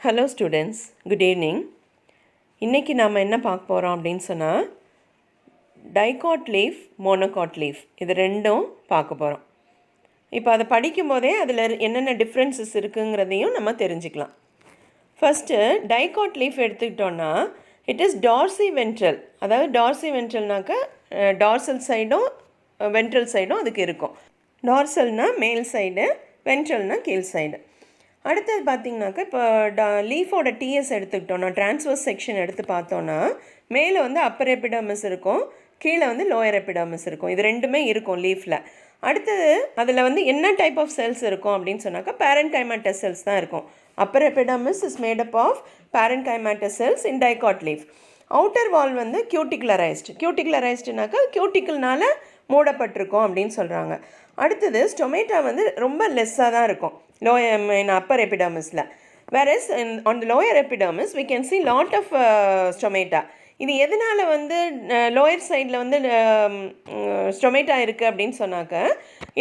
Hello students, good evening. இன்றைக்கி நாம் என்ன பார்க்க போகிறோம் அப்படின்னு சொன்னால் டைகாட் லீஃப், மோனோகாட் லீஃப் இது ரெண்டும் பார்க்க போகிறோம். இப்போ அதை படிக்கும் போதே அதில் என்னென்ன டிஃப்ரென்சஸ் இருக்குங்கிறதையும் நம்ம தெரிஞ்சுக்கலாம். ஃபஸ்ட்டு டைகாட் லீஃப் எடுத்துக்கிட்டோன்னா இட் இஸ் டார்சி வென்ட்ரல். அதாவது டார்சி வென்ட்ரல்னாக்கா டார்சல் சைடும் வென்ட்ரல் சைடும் அதுக்கு இருக்கும். டார்சல்னால் மேல் சைடு, வென்ட்ரல்னால் கீழ் சைடு. அடுத்தது பார்த்திங்கனாக்கா இப்போ லீஃபோட டிஎஸ் எடுத்துக்கிட்டோன்னா ட்ரான்ஸ்வர்ஸ் செக்ஷன் எடுத்து பார்த்தோன்னா மேலே வந்து அப்பர் எபிடர்மிஸ் இருக்கும், கீழே வந்து லோயர் எபிடர்மிஸ் இருக்கும். இது ரெண்டுமே இருக்கும் லீஃபில். அடுத்தது அதில் வந்து என்ன டைப் ஆஃப் செல்ஸ் இருக்கும் அப்படின்னு சொன்னாக்கா பேரன்கைமாட்டஸ் செல்ஸ் தான் இருக்கும். Upper epidermis is made up of parenchymatous cells in dicot leaf. Outer wall வந்து கியூட்டிகுலரைஸ்டுனாக்கா கியூட்டிக்கல்னால மூடப்பட்டிருக்கும் அப்படின்னு சொல்கிறாங்க. அடுத்தது ஸ்டொமேட்டா வந்து ரொம்ப லெஸ்ஸாக தான் இருக்கும் upper epidermisல. Whereas on the lower epidermis we can see lot of stomata. இது எதனால வந்து லோயர் சைடில் வந்து ஸ்டொமேட்டா இருக்குது அப்படின்னு சொன்னாக்க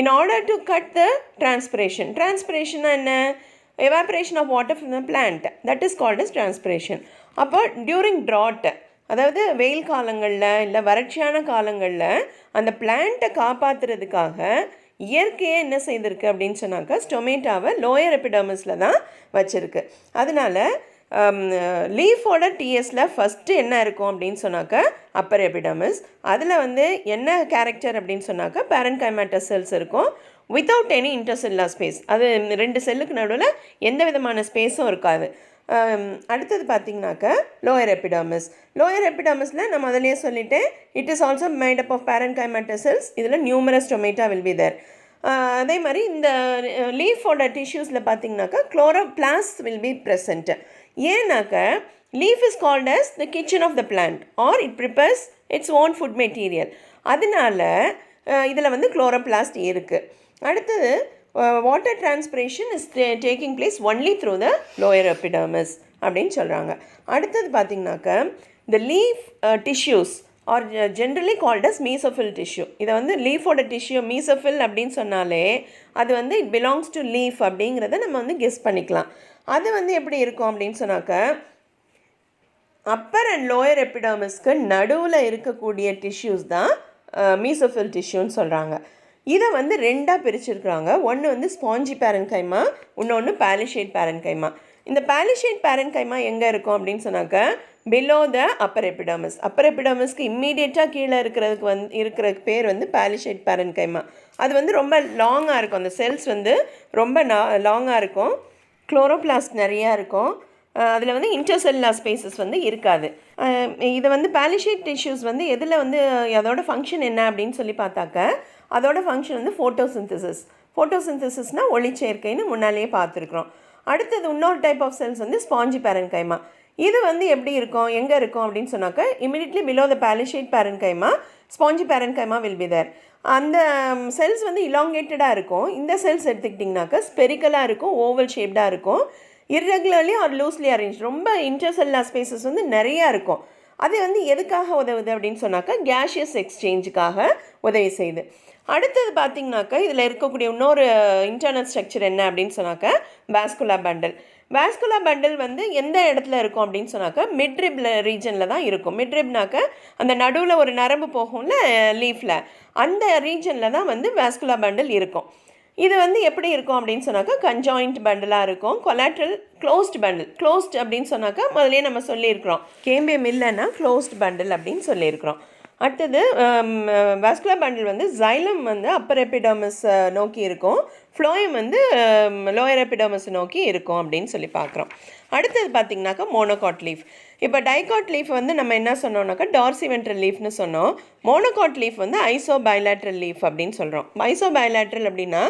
in order to cut the transpiration என்ன, evaporation of water from the plant, that is called as transpiration. அப்போ during drought, அதாவது வெயில் காலங்களில் இல்லை வறட்சியான காலங்களில் அந்த பிளான்ட்டை காப்பாற்றுறதுக்காக இயற்கையே என்ன செய்திருக்கு அப்படின்னு சொன்னாக்கா ஸ்டொமேட்டாவை லோயர் எபிடர்மிஸில் தான் வச்சுருக்கு. அதனால் லீஃபோட டிஎஸில் ஃபஸ்ட்டு என்ன இருக்கும் அப்படின்னு சொன்னாக்கா அப்பர் எபிடர்மிஸ். அதில் வந்து என்ன கேரக்டர் அப்படின்னு சொன்னாக்கா பேரன்கைமாட்டஸ் செல்ஸ் இருக்கும் வித்தவுட் எனி இன்டர்செல்லுலார் ஸ்பேஸ். அது ரெண்டு செல்லுக்கு நடுவில் எந்த விதமான ஸ்பேஸும் இருக்காது. அடுத்தது பார்த்திங்கனாக்கா லோயர் எபிடர்மிஸில் நம்ம அதிலே சொல்லிவிட்டேன், it is also made up of parenchymatous cells. இதில் numerous stomata will be there. அதே மாதிரி இந்த லீஃபோட டிஷ்யூஸில் பார்த்திங்கனாக்கா குளோரோபிளாஸ்ட் வில் பி ப்ரெசன்ட். ஏன்னாக்கா leaf is called as the kitchen of the plant or it prepares its own food material. அதனால் இதில் வந்து குளோரோபிளாஸ்ட் இருக்குது. அடுத்தது water transpiration is taking place only through the lower epidermis அப்படின்னு சொல்கிறாங்க. அடுத்தது பார்த்திங்கனாக்கா the leaf tissues are generally called as mesophyll tissue. இதை வந்து லீஃபோட டிஷ்யூ mesophyll அப்படின்னு சொன்னாலே அது வந்து it belongs to leaf அப்படிங்கிறத நம்ம வந்து கெஸ் பண்ணிக்கலாம். அது வந்து எப்படி இருக்கும் அப்படின்னு சொன்னாக்கா அப்பர் அண்ட் லோயர் எபிடர்மிஸ்க்கு நடுவில் இருக்கக்கூடிய டிஷ்யூஸ் தான் mesophyll டிஷ்யூன்னு சொல்கிறாங்க. இதை வந்து ரெண்டாக பிரிச்சுருக்குறாங்க. ஒன்று வந்து ஸ்பாஞ்சி பேரன்கைமா, இன்னொன்று பேலிஷேட் பேரன்கைமா. இந்த பேலிஷேட் பேரன்கைமா எங்கே இருக்கும் அப்படின்னு சொன்னாக்கா பிலோ த அப்பர் எபிடர்மிஸ்க்கு இம்மீடியட்டாக கீழே இருக்கிற பேர் வந்து பேலிஷேட் பேரன்கைமா. அது வந்து ரொம்ப லாங்காக இருக்கும். அந்த செல்ஸ் வந்து ரொம்ப லாங்காக இருக்கும், குளோரோபிளாஸ்ட் நிறையா இருக்கும். அதில் வந்து இன்டர்செல்லுலார் ஸ்பேசஸ் வந்து இருக்காது. இதை வந்து பேலிஷேட் டிஷ்யூஸ் வந்து எதில் வந்து அதோட ஃபங்க்ஷன் என்ன அப்படின்னு சொல்லி பார்த்தாக்க அதோட ஃபங்க்ஷன் வந்து ஃபோட்டோசிந்தசிஸ்னால் ஒளிச்சேர்க்கைன்னு முன்னாலேயே பார்த்துருக்குறோம். அடுத்தது இன்னொரு டைப் ஆஃப் செல்ஸ் வந்து ஸ்பாஞ்சி பேரன்கைமா. இது வந்து எப்படி இருக்கும், எங்கே இருக்கும் அப்படின்னு சொன்னாக்க immediately below the palisade parenchyma spongy parenchyma will be there. அந்த செல்ஸ் வந்து இலாங்கேட்டடாக இருக்கும். இந்த செல்ஸ் எடுத்துக்கிட்டிங்கனாக்கா ஸ்பெரிக்கலாக இருக்கும், ஓவல் ஷேப்டாக இருக்கும், இர்ரெகுலர்லி ஆர் லூஸ்லி அரேஞ்ச். ரொம்ப இன்டர்செல்லுலார் ஸ்பேசஸ் வந்து நிறையா இருக்கும். அது வந்து எதுக்காக உதவுது அப்படின்னு சொன்னாக்கா கேஷியஸ் எக்ஸ்சேஞ்சுக்காக உதவி செய்யுது. அடுத்தது பார்த்திங்கனாக்கா இதில் இருக்கக்கூடிய இன்னொரு இன்டர்னல் ஸ்ட்ரக்சர் என்ன அப்படின்னு சொன்னாக்கா வாஸ்குலர் பண்டல் வந்து எந்த இடத்துல இருக்கும் அப்படின்னு சொன்னாக்கா மிட்ரிப் ரீஜனில் தான் இருக்கும். மிட்ரிப்னாக்கா அந்த நடுவில் ஒரு நரம்பு போகும்ல லீஃபில், அந்த ரீஜனில் தான் வந்து வாஸ்குலர் பண்டல் இருக்கும். இது வந்து எப்படி இருக்கும் அப்படின்னு சொன்னாக்கா கன்ஜாயிண்ட் பண்டலாக இருக்கும். கொலாட்ரல் க்ளோஸ்ட் அப்படின்னு சொன்னாக்கா முதலே நம்ம சொல்லியிருக்கிறோம், கேம்பியம் இல்லைன்னா க்ளோஸ்ட் பண்டல் அப்படின்னு சொல்லியிருக்கிறோம். அடுத்தது வாஸ்குலர் பண்டல் வந்து ஜைலம் வந்து அப்பர் எபிடர்மிஸ் நோக்கி இருக்கும், ஃப்ளோயம் வந்து லோயர் எபிடர்மிஸ் நோக்கி இருக்கும் அப்படின்னு சொல்லி பார்க்குறோம். அடுத்தது பார்த்திங்கனாக்கா மோனோகாட் லீஃப். இப்போ டைகாட் லீஃப் வந்து நம்ம என்ன சொன்னோம்னாக்கா டார்சிவென்ட்ரல் லீஃப்னு சொன்னோம். மோனோகாட் லீஃப் வந்து ஐசோபைலேட்ரல் லீஃப் அப்படின்னு சொல்கிறோம். ஐசோபைலேட்ரல் அப்படின்னா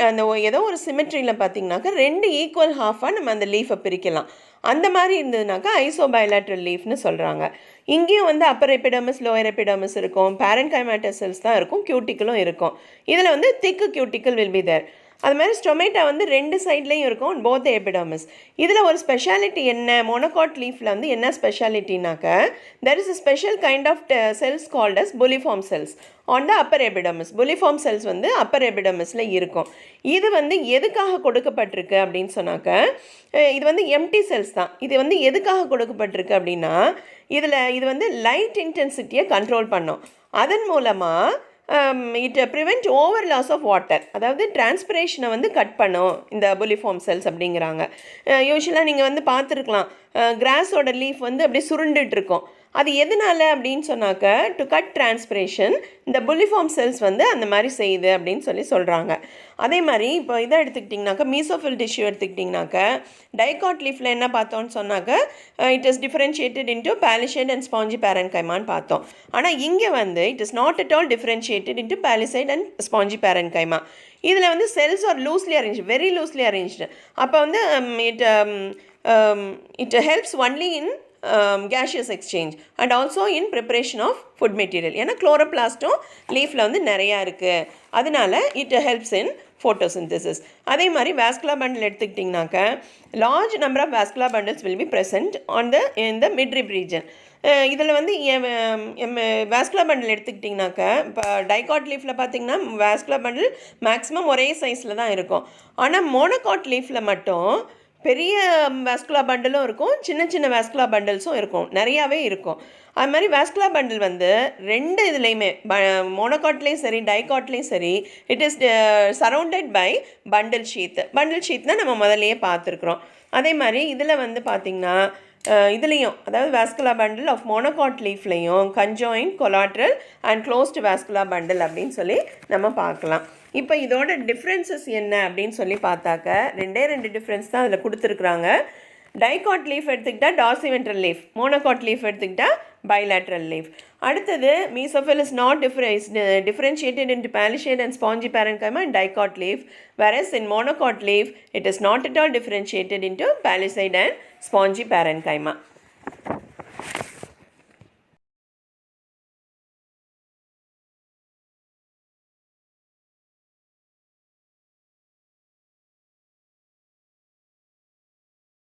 அந்த ஏதோ ஒரு சிமெட்ரியில் பார்த்திங்கனாக்கா ரெண்டு ஈக்குவல் ஹாஃபாக நம்ம அந்த லீஃபை பிரிக்கலாம். அந்த மாதிரி இருந்ததுனாக்கா ஐசோபைலேட்ரல் லீஃப்னு சொல்கிறாங்க. இங்கேயும் வந்து அப்பர் எபிடர்மிஸ் லோயர் எபிடர்மிஸ் இருக்கும், பேரன்கைமாட்டஸ் செல்ஸ் தான் இருக்கும், கியூட்டிக்கலும் இருக்கும். இதில் வந்து திக்கு கியூட்டிக்கல் வில் பி தேர். அது மாதிரி ஸ்டொமேட்டா வந்து 2 சைட்லேயும் இருக்கும் போத் எபிடர்மிஸ். இதில் ஒரு ஸ்பெஷாலிட்டி என்ன, மோனோகாட் லீஃபில் வந்து என்ன ஸ்பெஷாலிட்டினாக்க, there is a special kind of cells called as bulliform cells on the upper epidermis. Bulliform cells வந்து அப்பர் எபிடர்மிஸில் இருக்கும். இது வந்து எதுக்காக கொடுக்கப்பட்டிருக்கு அப்படின்னு சொன்னாக்க, இது வந்து எம்டி செல்ஸ் தான். இது வந்து எதுக்காக கொடுக்கப்பட்டிருக்கு அப்படின்னா, இது வந்து லைட் இன்டென்சிட்டியை கண்ட்ரோல் பண்ணும். அதன் மூலமாக it prevent over loss of water, அதாவது டிரான்ஸ்பிரேஷனை வந்து கட் பண்ணும் இந்த புலிஃபார்ம் செல்ஸ் அப்படிங்கிறாங்க. யூஸ்வலாக நீங்கள் வந்து பார்த்துருக்கலாம், கிராஸோட லீஃப் வந்து அப்படியே சுருண்டுட்டு இருக்கும். அது எதனால அப்படின்னு சொன்னாக்க, டு கட் டிரான்ஸ்பிரேஷன் இந்த புலிஃபார்ம் செல்ஸ் வந்து அந்த மாதிரி செய்யுது அப்படின்னு சொல்கிறாங்க. அதே மாதிரி இப்போ இதை எடுத்துக்கிட்டிங்கனாக்கா, மீசோஃபில் டிஷ்யூ எடுத்துக்கிட்டிங்கனாக்க, டைகாட் லீஃபில் என்ன பார்த்தோன்னு சொன்னாக்க, it is differentiated into palisade and spongy பேரன்கைமான்னு பார்த்தோம். ஆனால் இங்கே வந்து it is not at all differentiated into palisade and spongy parenchyma. இதில் வந்து cells are loosely arranged, very loosely arranged. அப்போ வந்து it helps only in gaseous exchange and also in preparation of food material. ஏன்னா குளோரோபிளாஸ்ட்டும் லீஃபில் வந்து நிறையா இருக்குது, அதனால it helps in photosynthesis. அதே மாதிரி வாஸ்குலர் பண்டில் எடுத்துக்கிட்டிங்கனாக்க, large number of vascular bundles will be present in the midrib region. இதில் வந்து வாஸ்குலர் பண்டில் எடுத்துக்கிட்டிங்கனாக்க, இப்போ டைகாட் லீஃபில் பார்த்திங்கன்னா வாஸ்குலர் பண்டில் மேக்ஸிமம் ஒரே சைஸில் தான் இருக்கும். ஆனால் மோனோகாட் லீஃபில் மட்டும் பெரிய வாஸ்குலர் பண்டலும் இருக்கும், சின்ன சின்ன வாஸ்குலர் பண்டல்ஸும் இருக்கும், நிறையாவே இருக்கும். அது மாதிரி வாஸ்குலர் பண்டில் வந்து 2 இதுலேயுமே, மோனோகாட்லேயும் சரி டைகாட்லேயும் சரி, it is surrounded by bundle sheath. Bundle ஷீத்னால் நம்ம முதல்லையே பார்த்துருக்குறோம். அதே மாதிரி இதில் வந்து பார்த்திங்கன்னா, இதுலேயும் அதாவது வாஸ்குலர் பண்டில் ஆஃப் மோனோகாட் லீஃப்லேயும் conjoint, collateral and closed vascular bundle அப்படின்னு சொல்லி நம்ம பார்க்கலாம். இப்போ இதோட டிஃப்ரென்சஸ் என்ன அப்படின்னு சொல்லி பார்த்தாக்க, 2 டிஃப்ரென்ஸ் தான் அதில் கொடுத்துருக்குறாங்க. டைகாட் லீஃப் எடுத்துக்கிட்டால் டார்சிவென்ட்ரல் லீஃப், மோனோகாட் லீஃப் எடுத்துக்கிட்டால் பைலேட்ரல் லீஃப். அடுத்தது mesophyll is not differentiated into palisade and spongy parenchyma and dicot leaf, whereas in monocot leaf it is not at all differentiated into palisade and spongy parenchyma.